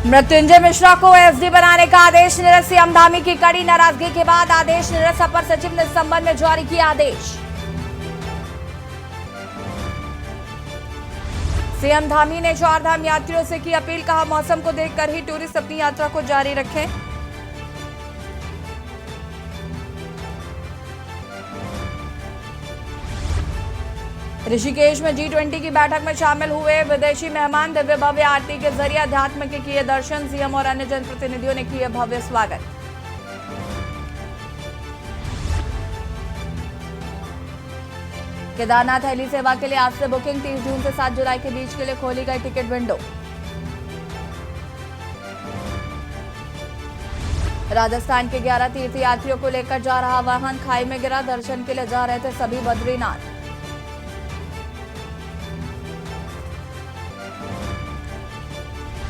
मृत्युंजय मिश्रा को एसडी बनाने का आदेश निरस्त। सीएम धामी की कड़ी नाराजगी के बाद आदेश निरस्त। अपर सचिव ने इस संबंध में जारी किया आदेश। सीएम धामी ने चारधाम यात्रियों से की अपील, कहा मौसम को देखकर ही टूरिस्ट अपनी यात्रा को जारी रखें। ऋषिकेश में G20 की बैठक में शामिल हुए विदेशी मेहमान। दिव्य भव्य आरती के जरिए अध्यात्म के किए दर्शन। सीएम और अन्य जनप्रतिनिधियों ने किए भव्य स्वागत। केदारनाथ हेली सेवा के लिए आज से बुकिंग। 30 जून से 7 जुलाई के बीच के लिए खोली गई टिकट विंडो। राजस्थान के 11 तीर्थयात्रियों को लेकर जा रहा वाहन खाई में गिरा। दर्शन के लिए जा रहे थे सभी बद्रीनाथ।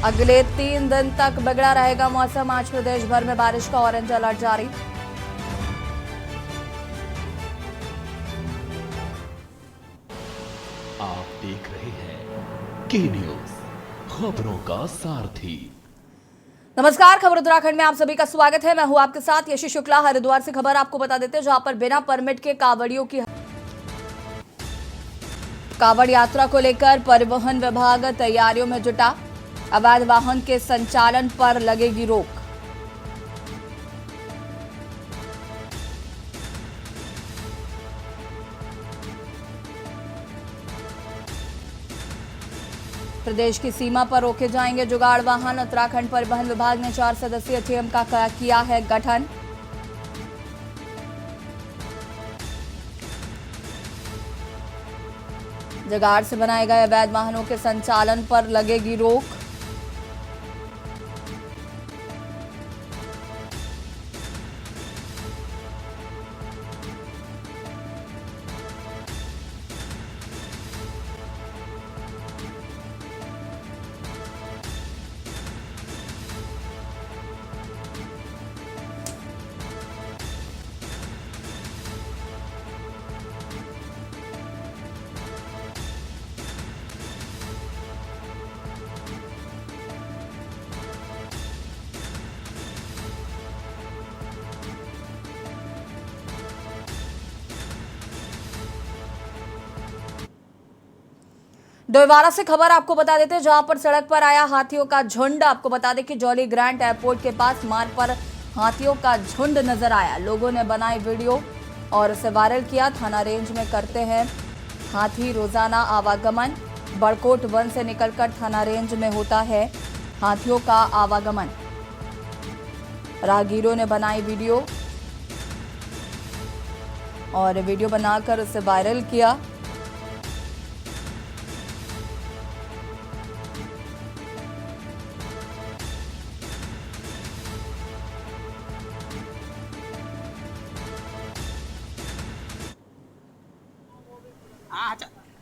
अगले 3 दिन तक बिगड़ा रहेगा मौसम। आज प्रदेश भर में बारिश का ऑरेंज अलर्ट जारी। आप देख रहे हैं के न्यूज, खबरों का सारथी। नमस्कार, खबर उत्तराखंड में आप सभी का स्वागत है। मैं हूं आपके साथ यशी शुक्ला। हरिद्वार से खबर आपको बता देते हैं, जहां पर बिना परमिट के कांवड़ियों की कांवड़ यात्रा को लेकर परिवहन विभाग तैयारियों में जुटा। अवैध वाहन के संचालन पर लगेगी रोक। प्रदेश की सीमा पर रोके जाएंगे जुगाड़ वाहन। उत्तराखंड परिवहन विभाग ने 4 सदस्यीय टीम का किया है गठन। जुगाड़ से बनाए गए अवैध वाहनों के संचालन पर लगेगी रोक। डोईवाला से खबर आपको बता देते हैं, जहां पर सड़क पर आया हाथियों का झुंड। आपको बता दें कि जॉली ग्रांट एयरपोर्ट के पास मार्ग पर हाथियों का झुंड नजर आया। लोगों ने बनाई वीडियो और उसे वायरल किया। थाना रेंज में करते हैं हाथी रोजाना आवागमन। बड़कोट वन से निकलकर थाना रेंज में होता है हाथियों का आवागमन। राहगीरों ने बनाई वीडियो और वीडियो बनाकर उसे वायरल किया।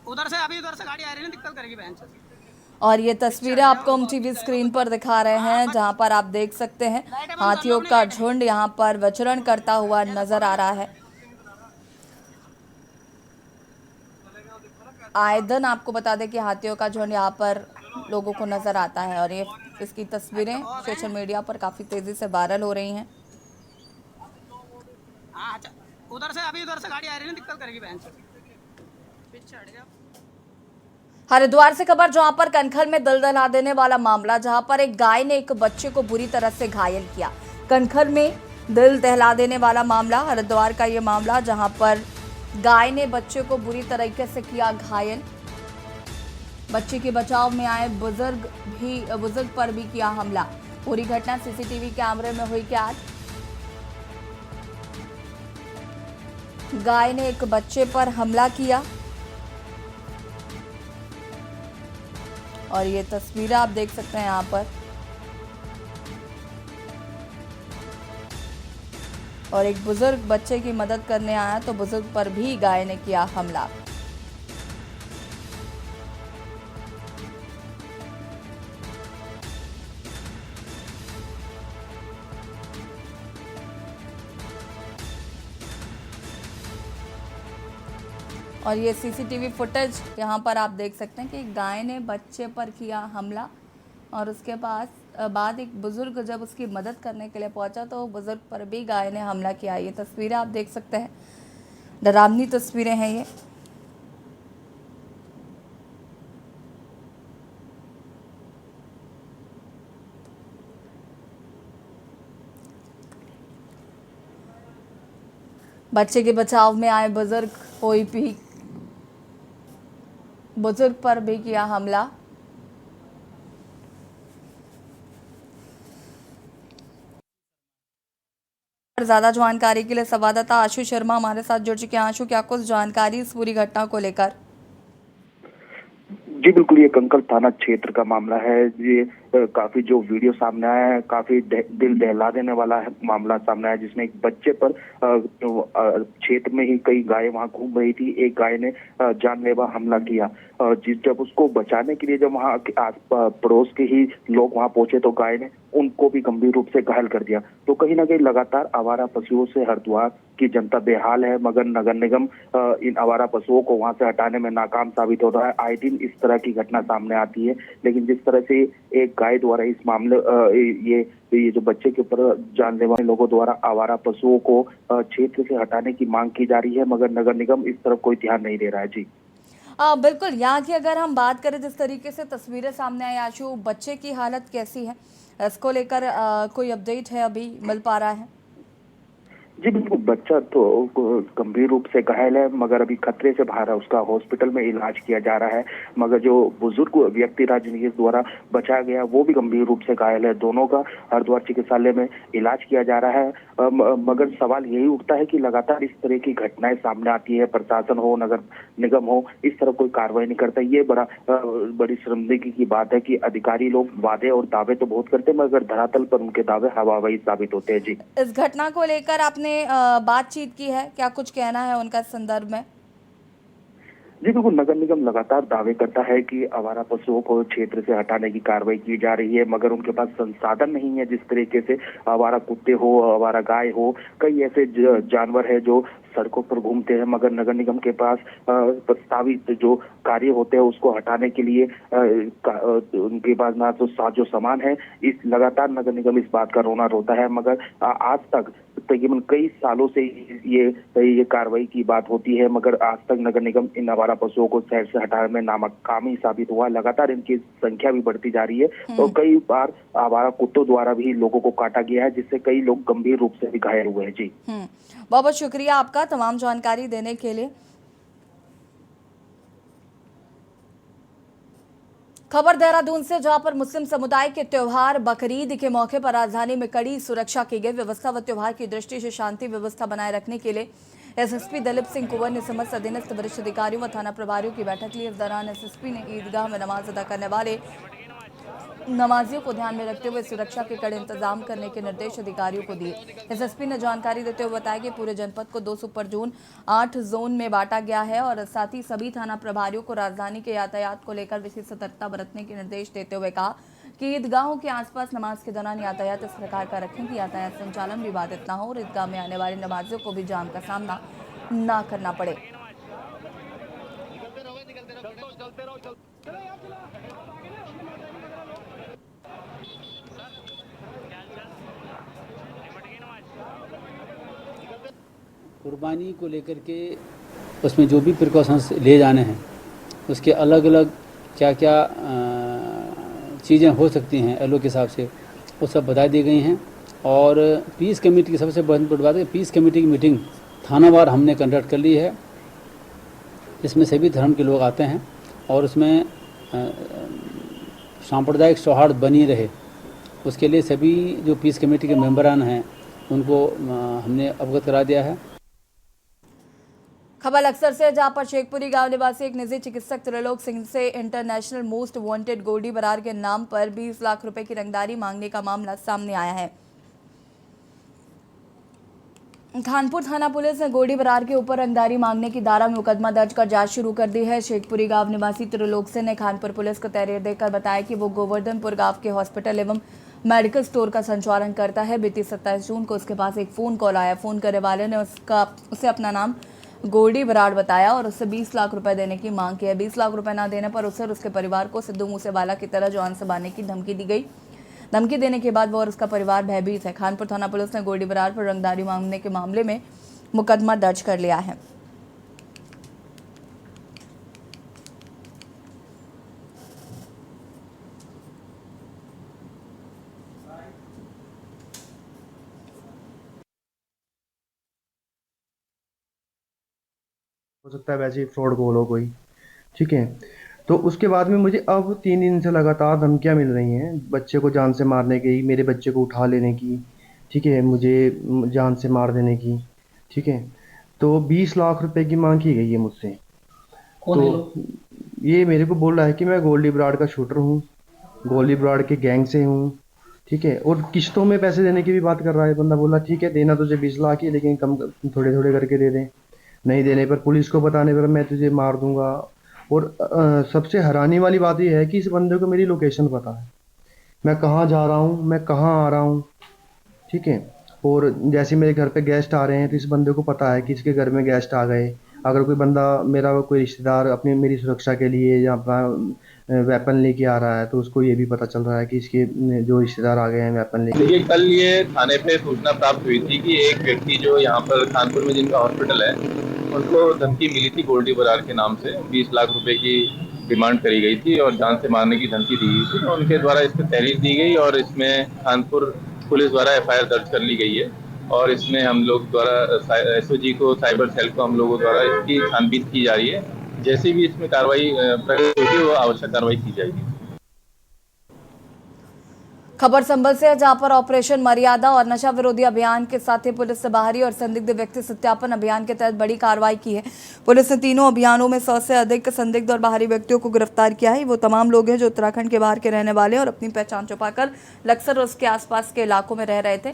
उधर से गाड़ी आ रही है, दिक्कत करेगी बहन से। और ये तस्वीरें आपको हम टीवी स्क्रीन पर दिखा रहे हैं, जहां पर आप देख सकते हैं हाथियों का झुंड यहां पर विचरण करता हुआ नजर आ रहा है। आए दिन आपको बता दें कि हाथियों का झुंड यहां पर लोगों को नजर आता है और ये इसकी तस्वीरें सोशल मीडिया पर काफी तेजी से वायरल हो रही हैं। उधर से गाड़ी आ रही है, दिक्कत करेगी बहन से। हरिद्वार से खबर, जहां पर कनखल में दिल दहला देने वाला मामला, जहां पर एक गाय ने एक बच्चे को बुरी तरह से घायल किया। कनखल में दिल दहला देने वाला मामला, हरिद्वार का ये मामला, जहां पर गाय ने बच्चे को बुरी तरीके से किया घायल। बच्चे के बचाव में आए बुजुर्ग पर भी किया हमला। पूरी घटना सीसीटीवी कैमरे में हुई कैद। गाय ने एक बच्चे पर हमला किया और ये तस्वीरें आप देख सकते हैं यहाँ पर। और एक बुजुर्ग बच्चे की मदद करने आया तो बुजुर्ग पर भी गाय ने किया हमला। और ये सीसीटीवी फुटेज यहाँ पर आप देख सकते हैं कि गाय ने बच्चे पर किया हमला। और उसके बाद एक बुजुर्ग जब उसकी मदद करने के लिए पहुंचा तो बुजुर्ग पर भी गाय ने हमला किया। ये तस्वीरें आप देख सकते हैं, डरावनी तस्वीरें हैं ये। बच्चे के बचाव में आए बुजुर्ग पर भी किया हमला। ज्यादा जानकारी के लिए संवाददाता आशु शर्मा हमारे साथ जुड़ चुके हैं। आशु, क्या कुछ जानकारी इस पूरी घटना को लेकर? जी बिल्कुल, ये कंकल थाना क्षेत्र का मामला है। ये काफी जो वीडियो सामने आया है, काफी दिल दहला देने वाला है मामला सामने आया, जिसमें एक बच्चे पर क्षेत्र में ही कई गायें वहां घूम रही थी, एक गाय ने जानलेवा हमला किया। जब उसको बचाने के लिए जब वहां आस पड़ोस के ही लोग वहां पहुंचे तो गाय ने उनको भी गंभीर रूप से घायल कर दिया। तो कहीं ना कहीं लगातार आवारा पशुओं से हरिद्वार की जनता बेहाल है, मगर नगर निगम इन आवारा पशुओं को वहां से हटाने में नाकाम साबित हो रहा है। आए दिन इस तरह की घटना सामने आती है, लेकिन जिस तरह से एक गाय द्वारा इस मामले ये जो बच्चे के ऊपर जानलेवा लोगों द्वारा आवारा पशुओं को क्षेत्र से हटाने की मांग की जा रही है, मगर नगर निगम इस तरफ कोई ध्यान नहीं दे रहा है। जी बिल्कुल, यहाँ की अगर हम बात करें, जिस तरीके से तस्वीरें सामने आई आशु, बच्चे की हालत कैसी है, इसको लेकर कोई अपडेट है अभी मिल पा रहा है? जी बिल्कुल, बच्चा तो गंभीर रूप से घायल है, मगर अभी खतरे से बाहर है, उसका हॉस्पिटल में इलाज किया जा रहा है। मगर जो बुजुर्ग व्यक्ति राजनीतिक द्वारा बचाया गया वो भी गंभीर रूप से घायल है। दोनों का हरिद्वार चिकित्सालय में इलाज किया जा रहा है। मगर सवाल यही उठता है कि लगातार इस तरह की घटनाएं सामने आती है, प्रशासन हो, नगर निगम हो, इस तरह कोई कार्रवाई नहीं करता। ये बड़ी शर्मिंदगी की बात है कि अधिकारी लोग वादे और दावे तो बहुत करते हैं, मगर धरातल पर उनके दावे हवाबाजी साबित होते हैं। जी, इस घटना को लेकर आपने बातचीत की है, क्या कुछ कहना है उनका संदर्भ में? जी बिल्कुल, नगर निगम लगातार दावे करता है कि आवारा पशुओं को क्षेत्र से हटाने की कार्रवाई की जा रही है, मगर उनके पास संसाधन नहीं है। जिस तरीके से आवारा कुत्ते हो, आवारा गाय हो, कई ऐसे जानवर है जो सड़कों पर घूमते हैं, मगर नगर निगम के पास प्रस्तावित जो कार्य होते हैं उसको हटाने के लिए उनके पास ना तो साजो सामान है। इस लगातार नगर निगम इस बात का रोना रोता है, मगर आज तक तकरीबन कई सालों से ये कार्रवाई की बात होती है, मगर आज तक नगर निगम इन आवारा पशुओं को शहर से हटाने में नाकामी साबित हुआ। लगातार इनकी संख्या भी बढ़ती जा रही है और कई बार आवारा कुत्तों द्वारा भी लोगों को काटा गया है, जिससे कई लोग गंभीर रूप से भी घायल हुए हैं। जी, बहुत बहुत शुक्रिया आपका तमाम जानकारी देने के लिए। खबर देहरादून से, जहां पर मुस्लिम समुदाय के त्योहार बकरीद के मौके पर राजधानी में कड़ी सुरक्षा की गई। व्यवस्था व त्योहार की दृष्टि से शांति व्यवस्था बनाए रखने के लिए एसएसपी दलीप सिंह कुंवर ने समस्त अधीनस्थ वरिष्ठ अधिकारियों व थाना प्रभारियों की बैठक ली। इस दौरान एसएसपी ने ईदगाह में नमाज अदा करने वाले नमाजियों को ध्यान में रखते हुए सुरक्षा के कड़े इंतजाम करने के निर्देश अधिकारियों को दिए। एसएसपी ने जानकारी देते हुए बताया कि पूरे जनपद को 2 सुपर जोन 8 जोन में बांटा गया है और साथ ही सभी थाना प्रभारियों को राजधानी के यातायात को लेकर विशेष सतर्कता बरतने के निर्देश देते हुए कहा कि ईदगाहों के आसपास नमाज के दौरान यातायात इस प्रकार का रखें कि यातायात संचालन भी बाधित न हो और ईदगाह में आने वाले नमाजियों को भी जाम का सामना न करना पड़े। कुर्बानी को लेकर के उसमें जो भी प्रिकॉशंस ले जाने हैं, उसके अलग अलग क्या क्या चीज़ें हो सकती हैं एलओ के हिसाब से, वो सब बता दी गई हैं। और पीस कमेटी की सबसे बड़ी बात है, पीस कमेटी की मीटिंग थानावार हमने कंडक्ट कर ली है। इसमें सभी धर्म के लोग आते हैं और उसमें सांप्रदायिक सौहार्द बनी रहे, उसके लिए सभी जो पीस कमेटी के मेंबरान हैं उनको हमने अवगत करा दिया है। खबर अक्सर से, जहां पर शेखपुरी गांव निवासी एक निजी चिकित्सक त्रिलोक सिंह से international most wanted Goldy Brar के नाम पर 20 लाख रुपए की रंगदारी मांगने का मामला सामने आया है। खानपुर थाना पुलिस ने गोल्डी बरार के ऊपर रंगदारी मांगने की धारा में मुकदमा दर्ज कर जांच शुरू कर दी है। शेखपुरी गांव निवासी त्रिलोक सिंह ने खानपुर पुलिस को तहरीर देकर बताया कि वो गोवर्धनपुर गांव के हॉस्पिटल एवं मेडिकल स्टोर का संचालन करता है। बीती 27 जून को उसके पास एक फोन कॉल आया। फोन करने वाले ने उसे अपना नाम गोल्डी बराड़ बताया और उससे 20 लाख रुपए देने की मांग की है। 20 लाख रुपए ना देने पर उसे और उसके परिवार को सिद्धू मूसेवाला की तरह जान से मारने की धमकी दी गई। धमकी देने के बाद वो और उसका परिवार भयभीत है। खानपुर थाना पुलिस ने गोल्डी बराड़ पर रंगदारी मांगने के मामले में मुकदमा दर्ज कर लिया है। हो सकता है वैसे ही फ्रॉड कॉल हो कोई, ठीक है। तो उसके बाद में मुझे अब 3 दिन से लगातार धमकियां मिल रही हैं, बच्चे को जान से मारने की, मेरे बच्चे को उठा लेने की, ठीक है, मुझे जान से मार देने की, ठीक है। तो 20 लाख रुपए की मांग की गई है मुझसे। तो ये मेरे को बोल रहा है कि मैं गोल्डी बराड़ का शूटर हूँ, गोल्डी बराड़ के गैंग से हूँ, ठीक है। और किस्तों में पैसे देने की भी बात कर रहा है। बंदा बोला ठीक है देना तुझे 20 लाख ही, लेकिन कम थोड़े थोड़े करके दे दें, नहीं देने पर, पुलिस को बताने पर मैं तुझे मार दूंगा। और सबसे हैरानी वाली बात यह है कि इस बंदे को मेरी लोकेशन पता है, मैं कहाँ जा रहा हूँ, मैं कहाँ आ रहा हूँ, ठीक है। और जैसे मेरे घर पे गेस्ट आ रहे हैं तो इस बंदे को पता है कि इसके घर में गेस्ट आ गए। अगर कोई बंदा मेरा कोई रिश्तेदार अपनी मेरी सुरक्षा के लिए या अपना वेपन लेके आ रहा है तो उसको ये भी पता चल रहा है कि इसके जो रिश्तेदार आ गए हैं वेपन लेके। देखिए, कल ये थाने पे सूचना प्राप्त हुई थी कि एक व्यक्ति जो यहाँ पर कानपुर में जिनका हॉस्पिटल है उनको धमकी मिली थी गोल्डी बराड़ के नाम से। 20 लाख रुपए की डिमांड करी गई थी और जान से मारने की धमकी दी गई थी। उनके द्वारा इस पर तहरीर दी गई और इसमें कानपुर पुलिस द्वारा FIR दर्ज कर ली गई है और इसमें हम लोग द्वारा SOG को, साइबर सेल को हम लोगों द्वारा इसकी छानबीन की जा रही है। जैसे भी इसमें कार्रवाई प्रकट होगी वो आवश्यक कार्रवाई की जाएगी। खबर संभल से है, जहां पर ऑपरेशन मर्यादा और नशा विरोधी अभियान के साथ ही पुलिस ने बाहरी और संदिग्ध व्यक्ति सत्यापन अभियान के तहत बड़ी कार्रवाई की है। पुलिस ने तीनों अभियानों में 100 से अधिक संदिग्ध और बाहरी व्यक्तियों को गिरफ्तार किया है। वो तमाम लोग हैं जो उत्तराखंड के बाहर के रहने वाले और अपनी पहचान छुपाकर लक्सर और उसके आसपास के इलाकों में रह रहे थे।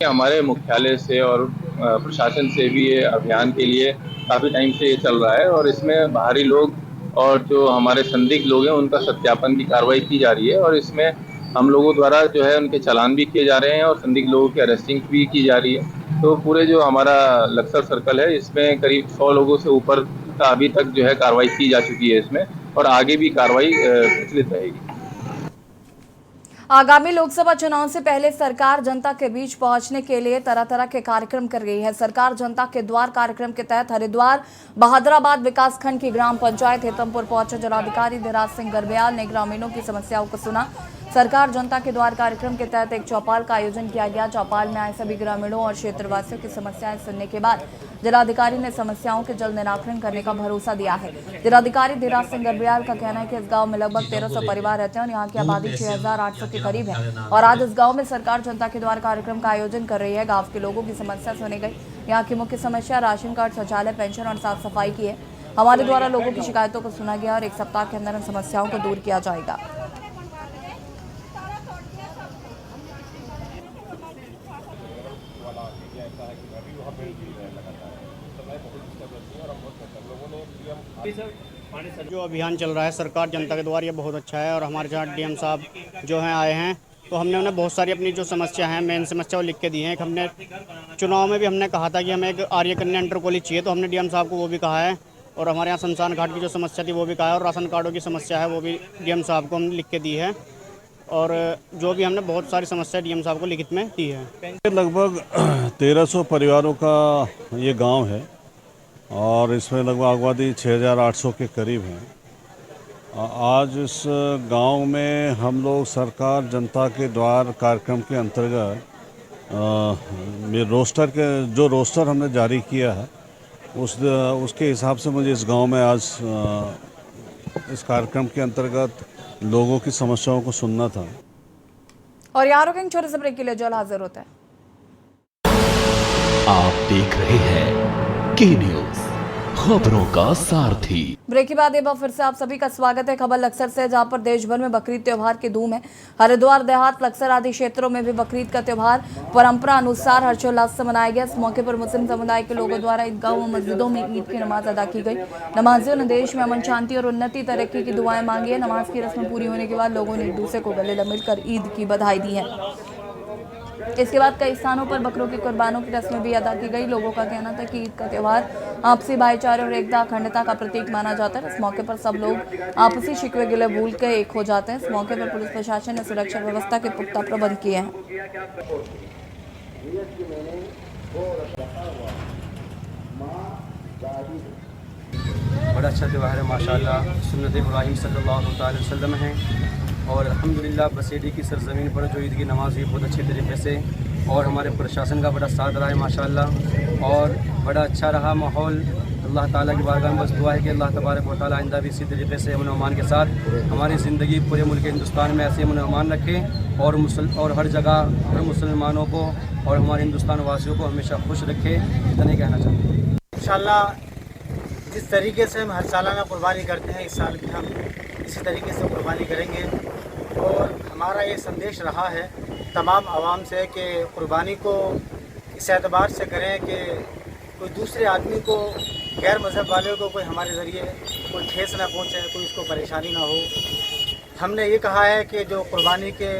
हमारे मुख्यालय से और प्रशासन से भी ये अभियान के लिए काफ़ी टाइम से ये चल रहा है और इसमें बाहरी लोग और जो हमारे संदिग्ध लोग हैं उनका सत्यापन की कार्रवाई की जा रही है और इसमें हम लोगों द्वारा जो है उनके चालान भी किए जा रहे हैं और संदिग्ध लोगों की अरेस्टिंग भी की जा रही है। तो पूरे जो हमारा लक्सर सर्कल है इसमें करीब 100 लोगों से ऊपर का अभी तक जो है कार्रवाई की जा चुकी है इसमें और आगे भी कार्रवाई प्रचलित रहेगी। आगामी लोकसभा चुनाव से पहले सरकार जनता के बीच पहुंचने के लिए तरह तरह के कार्यक्रम कर रही है। सरकार जनता के द्वार कार्यक्रम के तहत हरिद्वार बहादुराबाद विकासखंड की ग्राम पंचायत हेतमपुर पहुंचे जिलाधिकारी धीराज सिंह गर्ब्याल ने ग्रामीणों की समस्याओं को सुना। सरकार जनता के द्वार कार्यक्रम के तहत एक चौपाल का आयोजन किया गया। चौपाल में आए सभी ग्रामीणों और क्षेत्रवासियों की समस्याएं सुनने के बाद जिलाधिकारी ने समस्याओं के जल्द निराकरण करने का भरोसा दिया है। जिलाधिकारी धीराज सिंह गर्ब्याल का कहना है कि इस गांव में लगभग 1300 परिवार रहते हैं और यहाँ की आबादी 6800 के करीब है और आज इस गांव में सरकार जनता के द्वार कार्यक्रम का आयोजन कर रही है। गाँव के लोगों की समस्या सुनी गई। यहाँ की मुख्य समस्या राशन कार्ड, शौचालय, पेंशन और साफ सफाई की है। हमारे द्वारा लोगों की शिकायतों को सुना गया और एक सप्ताह के अंदर इन समस्याओं को दूर किया जाएगा। जो अभियान चल रहा है सरकार जनता के द्वार, ये बहुत अच्छा है और हमारे यहाँ DM साहब जो हैं आए हैं तो हमने उन्हें बहुत सारी अपनी जो समस्या है, मेन समस्या वो लिख के दी हैं। एक हमने चुनाव में भी हमने कहा था कि हमें एक आर्य कन्या इंटर कॉलेज चाहिए तो हमने DM साहब को वो भी कहा है और हमारे यहाँ शमशान घाट की जो समस्या थी वो भी कहा है और राशन कार्डों की समस्या है वो भी DM साहब को हमने लिख के दी है और जो भी हमने बहुत सारी समस्या DM साहब को लिखित में दी है। लगभग 1300 परिवारों का ये गांव है और इसमें लगभग आबादी 6800 के करीब है। आज इस गांव में हम लोग सरकार जनता के द्वार कार्यक्रम के अंतर्गत जो रोस्टर हमने जारी किया है उसके हिसाब से मुझे इस गांव में आज इस कार्यक्रम के अंतर्गत लोगों की समस्याओं को सुनना था। और यहाँ रुकेंगे छोटे से ब्रेक के लिए, जल्द हाजिर होता है। आप देख रहे हैं के न्यूज़, खबरों का सारथी। ब्रेक के बाद एक बार फिर से आप सभी का स्वागत है खबर लक्सर से, जहां पर देश भर में बकरीद त्योहार की धूम है। हरिद्वार, देहात, लक्सर आदि क्षेत्रों में भी बकरीद का त्योहार परंपरा अनुसार हर्षोल्लास से मनाया गया। इस मौके पर मुस्लिम समुदाय के लोगों द्वारा ईदगाहों व मस्जिदों में ईद की नमाज अदा की गई। नमाजियों ने देश में अमन, शांति और उन्नति, तरक्की की दुआएं मांगी है। नमाज की रस्म पूरी होने के बाद लोगों ने एक दूसरे को गले मिलकर ईद की बधाई दी है। इसके बाद कई स्थानों पर बकरों की कुर्बानों की रस्में भी अदा की गई। लोगों का कहना था कि ईद का त्योहार आपसी भाईचारे और एकता, अखंडता का प्रतीक माना जाता है। इस मौके पर सब लोग आपसी शिकवे गिले भूल कर एक हो जाते हैं। इस मौके पर पुलिस प्रशासन ने सुरक्षा व्यवस्था के पुख्ता प्रबंध किए हैं। बड़ा अच्छा त्यौहार है माशाल्लाह। सुन्नत इब्राहीम सल्लल्लाहु अलैहि वसल्लम है और अल्हम्दुलिल्लाह बसेरी की सरजमीन पर जो ईद की नमाज हुई बहुत अच्छी तरीके से, और हमारे प्रशासन का बड़ा साथ रहा है माशाल्लाह, और बड़ा अच्छा रहा माहौल। अल्लाह ताला की बारगाह में बस दुआ है कि अल्लाह तबारक व तआला आइंदा भी इसी तरीके से अमन अमान के साथ हमारी ज़िंदगी पूरे मुल्क हिंदुस्तान में ऐसे अमन अमान रखे और हर जगह हर मुसलमानों को और हमारे हिंदुस्तान वासियों को हमेशा खुश रखे। इतना ही कहना चाहते हैं। इंशाल्लाह जिस तरीके से हम हर सालाना कुर्बानी करते हैं, इस साल भी हम इसी तरीके से कुर्बानी करेंगे। और हमारा ये संदेश रहा है तमाम आवाम से कि कुर्बानी को इस एतबार से करें कि कोई दूसरे आदमी को, गैर मज़हब वाले को कोई हमारे ज़रिए कोई ठेस ना पहुँचे, कोई उसको परेशानी ना हो। हमने ये कहा है कि जो कुर्बानी के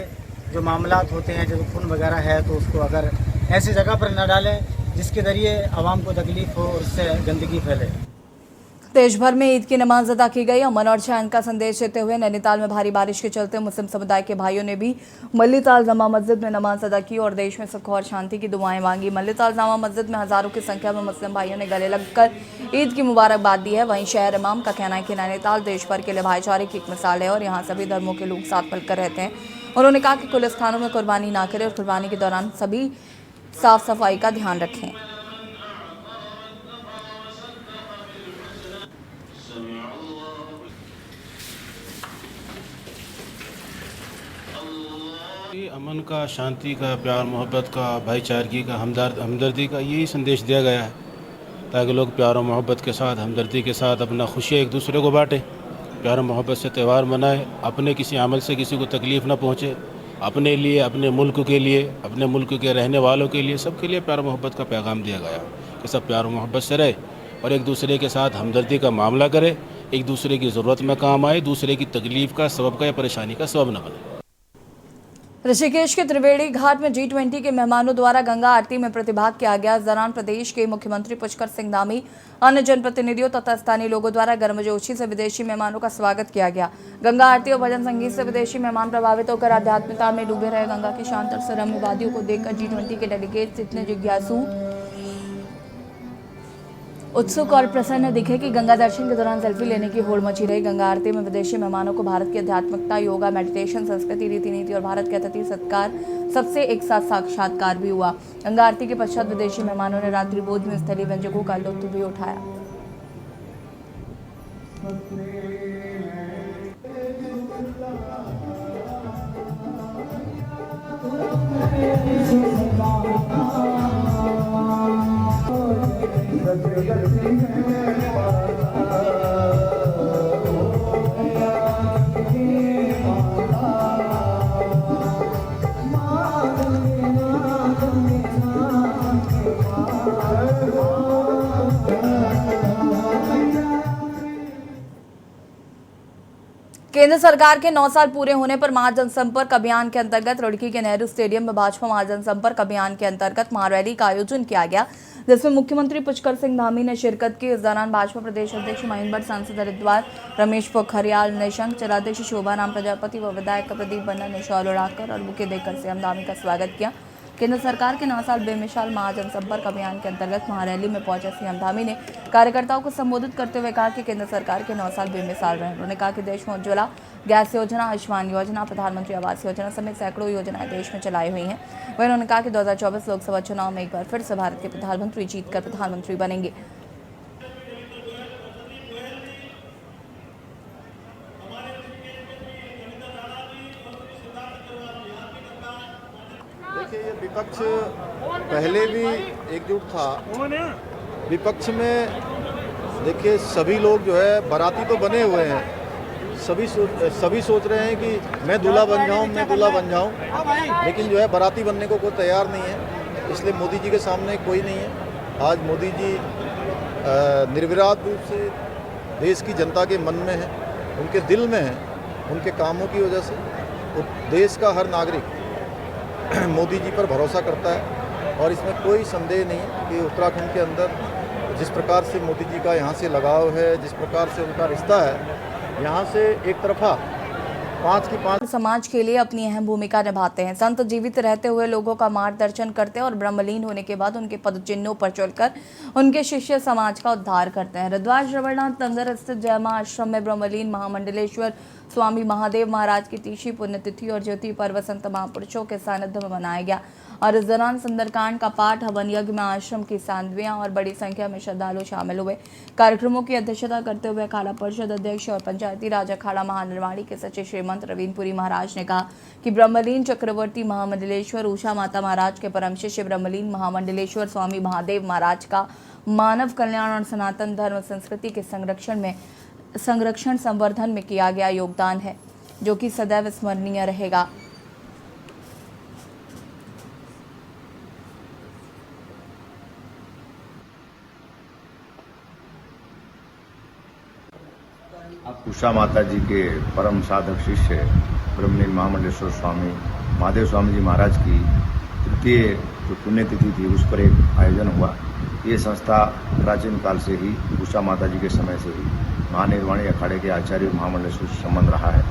जो मामलात होते हैं, जो खून वगैरह है, तो उसको अगर ऐसी जगह पर ना डालें जिसके ज़रिए आवाम को तकलीफ़ हो और उससे गंदगी फैले। देश भर में ईद की नमाज अदा की गई। अमन और चैन का संदेश देते हुए नैनीताल में भारी बारिश के चलते मुस्लिम समुदाय के भाइयों ने भी मल्लीताल जामा मस्जिद में नमाज अदा की और देश में सुख और शांति की दुआएं मांगी। मल्लीताल जामा मस्जिद में हजारों की संख्या में मुस्लिम भाइयों ने गले लगकर ईद की मुबारकबाद दी है। वहीं शहर इमाम का कहना है कि नैनीताल देश भर के लिए भाईचारे की एक मिसाल है और यहाँ सभी धर्मों के लोग साथ मिलकर रहते हैं। उन्होंने कहा कि खुले स्थानों में कुर्बानी ना करें और कुर्बानी के दौरान सभी साफ सफाई का ध्यान रखें। अमन का, शांति का, प्यार मोहब्बत का, भाईचारगी का, हमदर्दी का यही संदेश दिया गया है ताकि लोग प्यार और मोहब्बत के साथ, हमदर्दी के साथ अपना खुशियाँ एक दूसरे को बांटें, प्यार और मोहब्बत से त्यौहार मनाएं, अपने किसी अमल से किसी को तकलीफ़ ना पहुँचे, अपने लिए, अपने मुल्क के लिए, अपने मुल्क के रहने वालों के लिए, सबके लिए प्यार मोहब्बत का पैगाम दिया गया कि सब प्यार और मोहब्बत से रहे और एक दूसरे के साथ हमदर्दी का मामला करे, एक दूसरे की ज़रूरत में काम आए, दूसरे की तकलीफ़ का सबब का या परेशानी का सबब न बने। ऋषिकेश के त्रिवेणी घाट में G20 के मेहमानों द्वारा गंगा आरती में प्रतिभाग किया गया। इस दौरान प्रदेश के मुख्यमंत्री पुष्कर सिंह धामी, अन्य जनप्रतिनिधियों तथा स्थानीय लोगों द्वारा गर्मजोशी से विदेशी मेहमानों का स्वागत किया गया। गंगा आरती और भजन संगीत से विदेशी मेहमान प्रभावित होकर आध्यात्मिकता में डूबे रहे। गंगा की शांत और सरम्य वादियों को देखकर G20 के डेलीगेट्स इतने जिज्ञासु, उत्सुक और प्रसन्न दिखे कि गंगा दर्शन के दौरान सेल्फी लेने की होड़ मची रही। गंगा आरती में विदेशी मेहमानों को भारत की आध्यात्मिकता, योगा, मेडिटेशन, संस्कृति, रीति नीति और भारत के अतिथि सत्कार सबसे एक साथ साक्षात्कार भी हुआ। गंगा आरती के पश्चात विदेशी मेहमानों ने रात्रि भोज में स्थलीय व्यंजनों का लुत्फ भी उठाया। केंद्र सरकार के 9 साल पूरे होने पर महाजनसंपर्क अभियान के अंतर्गत रुड़की के नेहरू स्टेडियम में भाजपा महाजनसंपर्क अभियान के अंतर्गत महारैली का आयोजन किया गया, जिसमें मुख्यमंत्री पुष्कर सिंह धामी ने शिरकत की। इस दौरान भाजपा प्रदेश अध्यक्ष महेंद्र भट्ट, सांसद हरिद्वार रमेश पोखरियाल निशंक, जिलाध्यक्ष शोभाराम प्रजापति व विधायक प्रदीप बन्ना ने शॉल उड़ाकर और बुके देकर सीएम धामी का स्वागत किया। केंद्र सरकार के 9 साल बेमिसाल महाजनसंपर्क अभियान के अंतर्गत महारैली में पहुंचे सीएम धामी ने कार्यकर्ताओं को संबोधित करते हुए कहा कि केंद्र सरकार के 9 साल बेमिसाल रहे। उन्होंने कहा कि देश में उज्ज्वला गैस योजना, आयुष्मान योजना, प्रधानमंत्री आवास योजना समेत सैकड़ों योजनाएं देश में चलाई हुई हैं। वहीं उन्होंने कहा कि 2024 लोकसभा चुनाव में एक बार फिर से भारत के प्रधानमंत्री जीतकर प्रधानमंत्री बनेंगे। देखिए, ये विपक्ष पहले भी एकजुट था। विपक्ष में देखिए सभी लोग जो है बाराती तो बने हुए हैं, सभी सोच रहे हैं कि मैं दूल्हा बन जाऊं, लेकिन जो है बाराती बनने को कोई तैयार नहीं है। इसलिए मोदी जी के सामने कोई नहीं है। आज मोदी जी निर्विवाद रूप से देश की जनता के मन में है, उनके दिल में है, उनके कामों की वजह से तो देश का हर नागरिक मोदी जी पर भरोसा करता है। और इसमें कोई संदेह नहीं है कि उत्तराखंड के अंदर जिस प्रकार से मोदी जी का यहाँ से लगाव है, जिस प्रकार से उनका रिश्ता है, यहाँ से एक तरफा 5 की 5 समाज के लिए अपनी अहम भूमिका निभाते हैं। संत जीवित रहते हुए लोगों का मार्गदर्शन करते हैं और ब्रह्मलीन होने के बाद उनके पद चिन्हों पर चलकर उनके शिष्य समाज का उद्धार करते हैं। हरिद्वार श्रवणनाथ नगर स्थित जयमा आश्रम में ब्रह्मलीन महामंडलेश्वर स्वामी महादेव महाराज की 30वीं पुण्यतिथि और ज्योति पर्व संत महापुरुषों के सानिध्य में मनाया गया और इस दौरान सुंदरकांड का पाठ हवन यज्ञ में आश्रम की साध्वियां और बड़ी संख्या में श्रद्धालु शामिल हुए। कार्यक्रमों की अध्यक्षता करते हुए अखाड़ा परिषद अध्यक्ष और पंचायती राज अखाड़ा महानिर्वाणी के सचिव श्रीमंत रवीनपुरी महाराज ने कहा कि ब्रह्मलीन चक्रवर्ती महामंडलेश्वर उषा माता महाराज के परम शिष्य ब्रह्मलीन महामंडलेश्वर स्वामी महादेव महाराज का मानव कल्याण और सनातन धर्म संस्कृति के संरक्षण संवर्धन में किया गया योगदान है, जो कि सदैव स्मरणीय रहेगा। उषा माता जी के परम साधक शिष्य ब्रह्मलीन महामंडलेश्वर स्वामी महादेव स्वामी जी महाराज की तृतीय जो पुण्यतिथि थी उस पर एक आयोजन हुआ। ये संस्था प्राचीन काल से ही उषा माता जी के समय से ही महानिर्वाणी अखाड़े के आचार्य महामंडलेश्वर से संबंध रहा है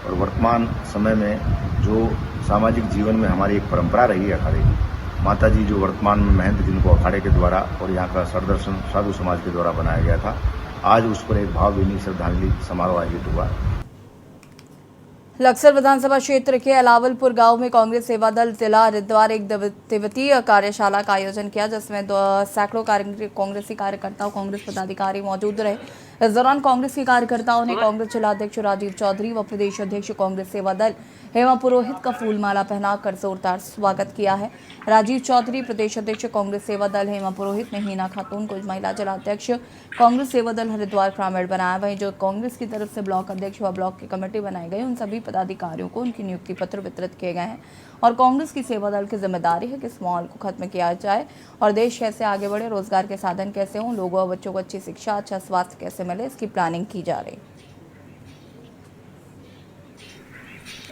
और वर्तमान समय में जो सामाजिक जीवन में हमारी एक परंपरा रही है अखाड़े की, माता जी जो वर्तमान में महंत जिनको अखाड़े के द्वारा और यहाँ का सरदर्शन साधु समाज के द्वारा बनाया गया था, आज उस पर एक भावभीनी श्रद्धांजलि समारोह आयोजित हुआ। लक्सर विधानसभा क्षेत्र के अलावलपुर गांव में कांग्रेस सेवा दल जिला हरिद्वार एक दिवसीय कार्यशाला का आयोजन किया, जिसमें सैकड़ों कांग्रेसी कार्यकर्ता और कांग्रेस पदाधिकारी मौजूद रहे। इस दौरान कांग्रेस के कार्यकर्ताओं ने कांग्रेस जिलाध्यक्ष राजीव चौधरी व प्रदेश अध्यक्ष कांग्रेस सेवा दल हेमा पुरोहित का फूलमाला पहनाकर जोरदार स्वागत किया है। राजीव चौधरी प्रदेश अध्यक्ष कांग्रेस सेवा दल हेमा पुरोहित ने हीना खातून को महिला जिलाध्यक्ष कांग्रेस सेवा दल हरिद्वार ग्रामीण बनाया। वहीं जो कांग्रेस की तरफ से ब्लॉक अध्यक्ष व ब्लॉक की कमेटी बनाई गई, उन सभी पदाधिकारियों को उनकी नियुक्ति पत्र वितरित किए गए हैं और कांग्रेस की सेवा दल की जिम्मेदारी है कि इस माहौल को खत्म किया जाए और देश कैसे आगे बढ़े, रोजगार के साधन कैसे हों, लोगों और बच्चों को अच्छी शिक्षा, अच्छा स्वास्थ्य कैसे मिले, इसकी प्लानिंग की जा रही।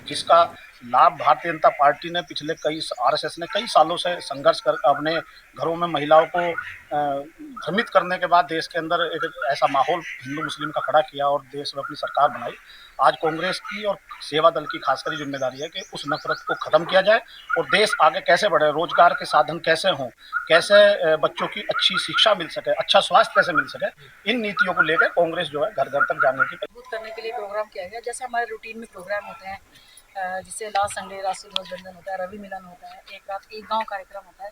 जिसका लाभ भारतीय जनता पार्टी ने पिछले आरएसएस ने कई सालों से संघर्ष कर अपने घरों में महिलाओं को भ्रमित करने के बाद देश के अंदर एक ऐसा माहौल हिंदू मुस्लिम का खड़ा किया और देश में अपनी सरकार बनाई। आज कांग्रेस की और सेवा दल की खासकर जिम्मेदारी है कि उस नफरत को खत्म किया जाए और देश आगे कैसे बढ़े, रोजगार के साधन कैसे हों, कैसे बच्चों की अच्छी शिक्षा मिल सके, अच्छा स्वास्थ्य कैसे मिल सके, इन नीतियों को लेकर कांग्रेस जो है घर घर तक जाने की मजबूत करने के लिए प्रोग्राम किया गया। जैसे हमारे रूटीन में प्रोग्राम होते हैं, जिससे लास्ट संडे राष्ट्रीय ध्वज वंदन होता है, रवि मिलन होता है, एक रात एक गांव कार्यक्रम होता है,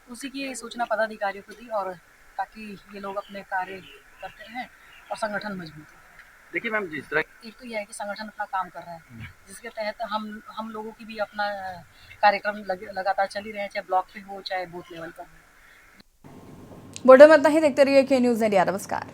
उसी की सूचना पदाधिकारियों को दी और ताकि ये लोग अपने कार्य करते हैं और संगठन मजबूत है। देखिए मैम, जिस तरह एक तो यह है कि संगठन अपना काम कर रहा है, जिसके तहत हम लोगों की भी अपना कार्यक्रम लगातार चल ही रहे हैं, चाहे ब्लॉक पे हो चाहे बूथ लेवल पर हो। बुलेटिन में इतना ही। देखते रहिए के न्यूज़ इंडिया। नमस्कार।